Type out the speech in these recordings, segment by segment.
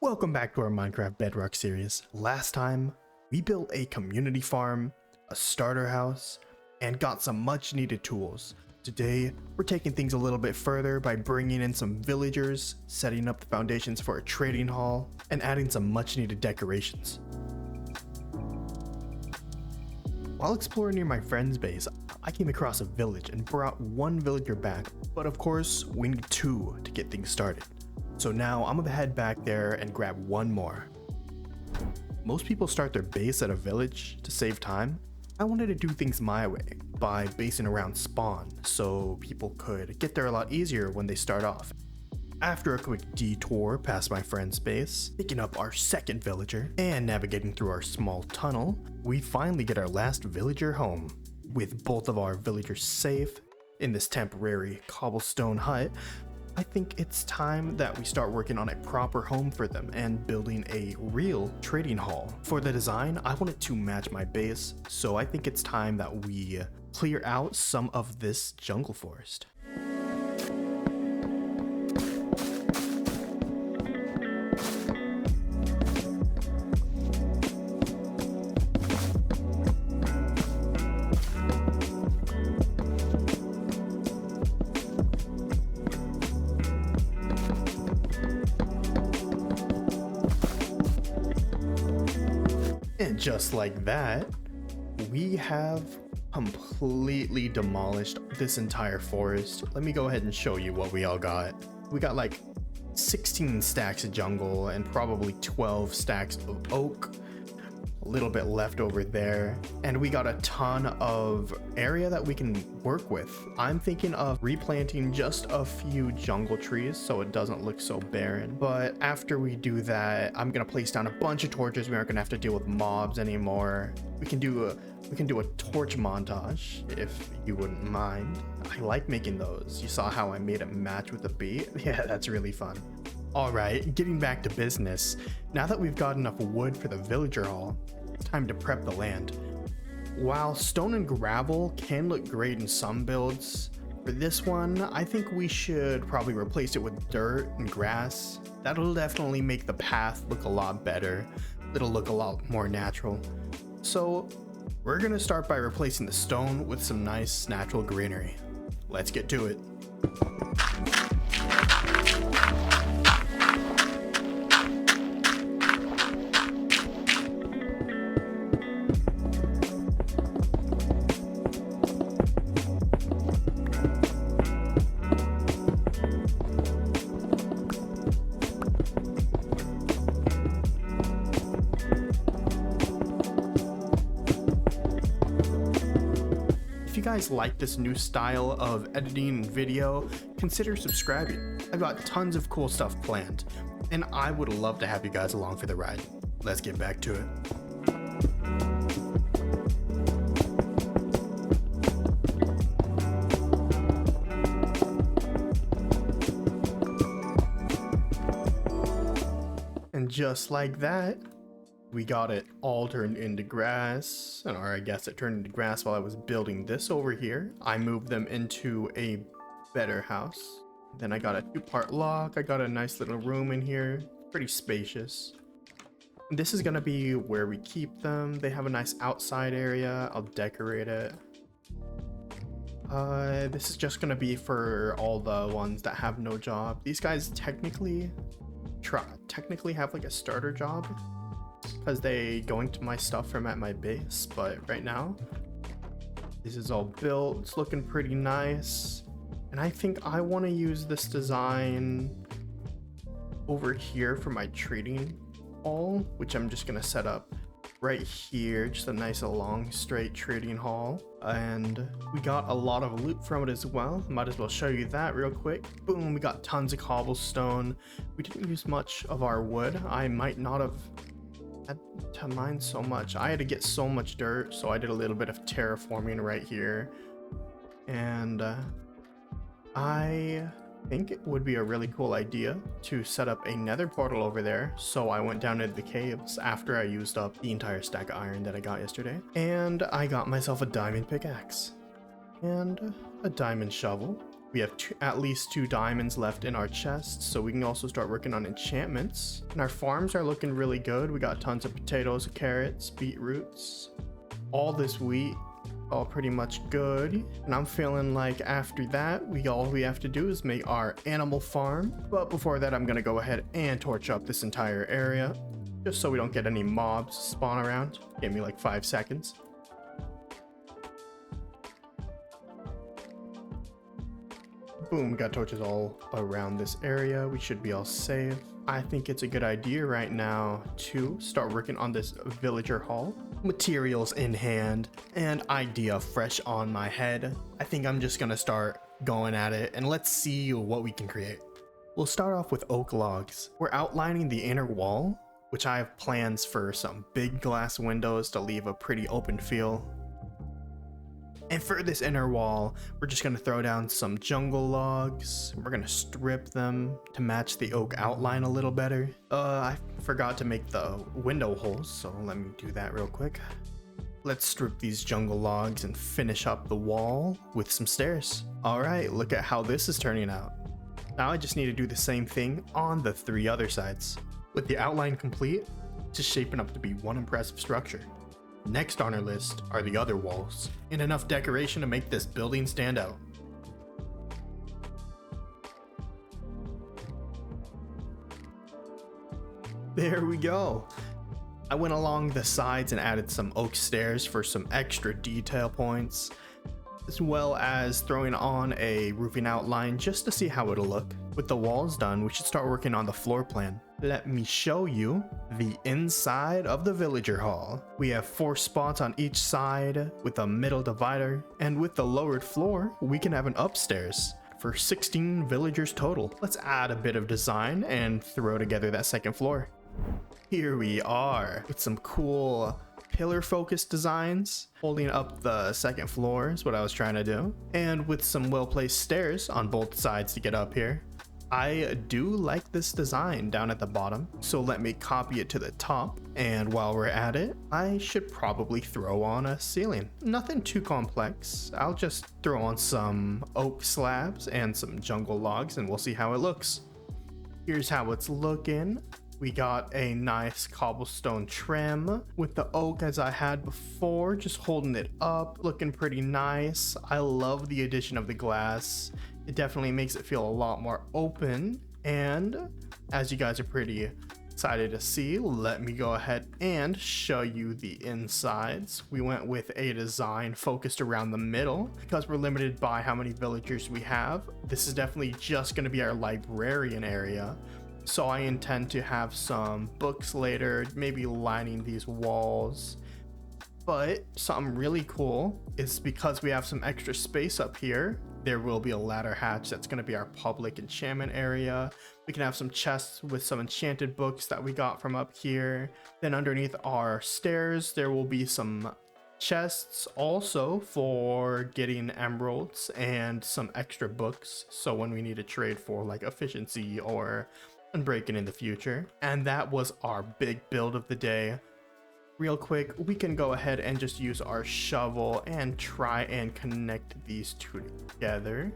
Welcome back to our Minecraft Bedrock series. Last time, we built a community farm, a starter house, and got some much needed tools. Today, we're taking things a little bit further by bringing in some villagers, setting up the foundations for a trading hall, and adding some much needed decorations. While exploring near my friend's base, I came across a village and brought one villager back, but of course, we need two to get things started. So now I'm gonna head back there and grab one more. Most people start their base at a village to save time. I wanted to do things my way by basing around spawn so people could get there a lot easier when they start off. After a quick detour past my friend's base, picking up our second villager, and navigating through our small tunnel, we finally get our last villager home. With both of our villagers safe in this temporary cobblestone hut, I think it's time that we start working on a proper home for them and building a real trading hall. For the design, I want it to match my base, so I think it's time that we clear out some of this jungle forest. And just like that, we have completely demolished this entire forest. Let me go ahead and show you what we all got. We got like 16 stacks of jungle and probably 12 stacks of oak. A little bit left over there, and we got a ton of area that we can work with. I'm thinking of replanting just a few jungle trees so it doesn't look so barren, but after we do that, I'm gonna place down a bunch of torches. We aren't gonna have to deal with mobs anymore. We can do a torch montage if you wouldn't mind. I like making those. You saw how I made it match with the beat? Yeah, that's really fun. Alright, getting back to business. Now that we've got enough wood for the villager hall, it's time to prep the land. While stone and gravel can look great in some builds, for this one, I think we should probably replace it with dirt and grass. That'll definitely make the path look a lot better. It'll look a lot more natural. So, we're gonna start by replacing the stone with some nice natural greenery. Let's get to it. If you guys like this new style of editing video, consider subscribing. I've got tons of cool stuff planned, and I would love to have you guys along for the ride. Let's get back to it. And just like that, we got it all turned into grass, or I guess it turned into grass while I was building this over here. I moved them into a better house. Then I got a 2-part lock. I got a nice little room in here, pretty spacious. This is gonna be where we keep them. They have a nice outside area. I'll decorate it. This is just gonna be for all the ones that have no job. These guys technically have like a starter job, because they going to my stuff from at my base, but right now this is all built. It's looking pretty nice, and I think I want to use this design over here for my trading hall, which I'm just gonna set up right here, just a nice long straight trading hall. And we got a lot of loot from it as well. Might as well show you that real quick. Boom, we got tons of cobblestone. We didn't use much of our wood. I might not have had to mine so much. I had to get so much dirt, so I did a little bit of terraforming right here. And I think it would be a really cool idea to set up a nether portal over there. So I went down into the caves after I used up the entire stack of iron that I got yesterday, and I got myself a diamond pickaxe and a diamond shovel. We have at least 2 diamonds left in our chests, so we can also start working on enchantments. And our farms are looking really good. We got tons of potatoes, carrots, beetroots, all this wheat, all pretty much good. And I'm feeling like after that, all we have to do is make our animal farm. But before that, I'm gonna go ahead and torch up this entire area, just so we don't get any mobs spawn around. Give me like 5 seconds. Boom, got torches all around this area. We should be all safe. I think it's a good idea right now to start working on this villager hall. Materials in hand and idea fresh on my head. I think I'm just gonna start going at it and let's see what we can create. We'll start off with oak logs. We're outlining the inner wall, which I have plans for some big glass windows to leave a pretty open feel. And for this inner wall, we're just gonna throw down some jungle logs. We're gonna strip them to match the oak outline a little better. I forgot to make the window holes, so let me do that real quick. Let's strip these jungle logs and finish up the wall with some stairs. All right, look at how this is turning out. Now I just need to do the same thing on the 3 other sides. With the outline complete, it's just shaping up to be one impressive structure. Next on our list are the other walls, and enough decoration to make this building stand out. There we go. I went along the sides and added some oak stairs for some extra detail points, as well as throwing on a roofing outline just to see how it'll look. With the walls done, we should start working on the floor plan. Let me show you the inside of the villager hall. We have 4 spots on each side with a middle divider, and with the lowered floor, we can have an upstairs for 16 villagers total. Let's add a bit of design and throw together that second floor. Here we are with some cool pillar focused designs holding up the second floor is what I was trying to do, and with some well placed stairs on both sides to get up here. I do like this design down at the bottom, so let me copy it to the top, and while we're at it, I should probably throw on a ceiling. Nothing too complex. I'll just throw on some oak slabs and some jungle logs and we'll see how it looks. Here's how it's looking. We got a nice cobblestone trim with the oak as I had before, just holding it up, looking pretty nice. I love the addition of the glass. It definitely makes it feel a lot more open, and as you guys are pretty excited to see, let me go ahead and show you the insides. We went with a design focused around the middle because we're limited by how many villagers we have. This is definitely just going to be our librarian area. So I intend to have some books later, maybe lining these walls. But something really cool is because we have some extra space up here, there will be a ladder hatch that's going to be our public enchantment area. We can have some chests with some enchanted books that we got from up here. Then underneath our stairs, there will be some chests also for getting emeralds and some extra books. So when we need to trade for like efficiency or unbreaking in the future. And that was our big build of the day. Real quick, we can go ahead and just use our shovel and try and connect these 2 together.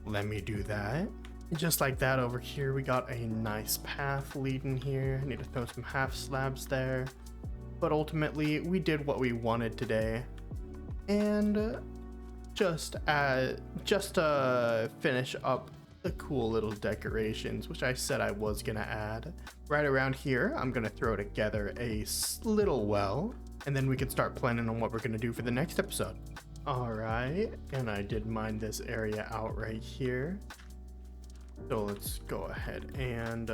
Let me do that. Just like that over here, we got a nice path leading here. I need to throw some half slabs there. But ultimately, we did what we wanted today. And just to finish up the cool little decorations, which I said I was gonna add. Right around here, I'm gonna throw together a little well, and then we can start planning on what we're gonna do for the next episode. All right, and I did mine this area out right here. So let's go ahead and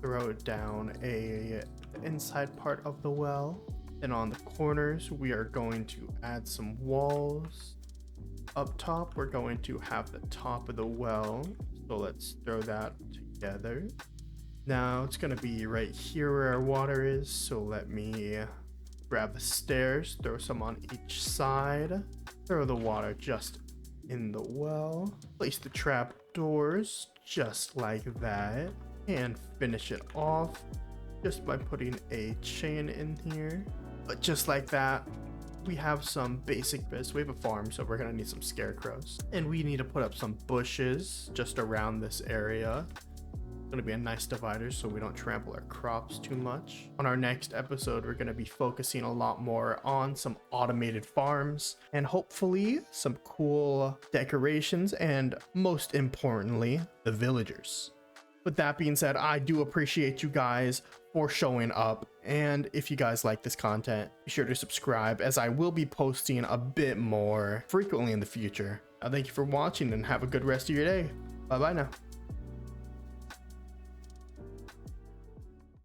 throw down the inside part of the well. Then on the corners, we are going to add some walls. Up top, we're going to have the top of the well, so let's throw that together. Now it's going to be right here where our water is, so let me grab the stairs, throw some on each side, throw the water just in the well, place the trap doors just like that, and finish it off just by putting a chain in here. But just like that, we have some basic bits. We have a farm, so we're gonna need some scarecrows. And we need to put up some bushes just around this area. Gonna be a nice divider so we don't trample our crops too much. On our next episode, we're gonna be focusing a lot more on some automated farms and hopefully some cool decorations, and most importantly, the villagers. With that being said, I do appreciate you guys for showing up, and if you guys like this content, be sure to subscribe, as I will be posting a bit more frequently in the future. Thank you for watching and have a good rest of your day. Bye bye now.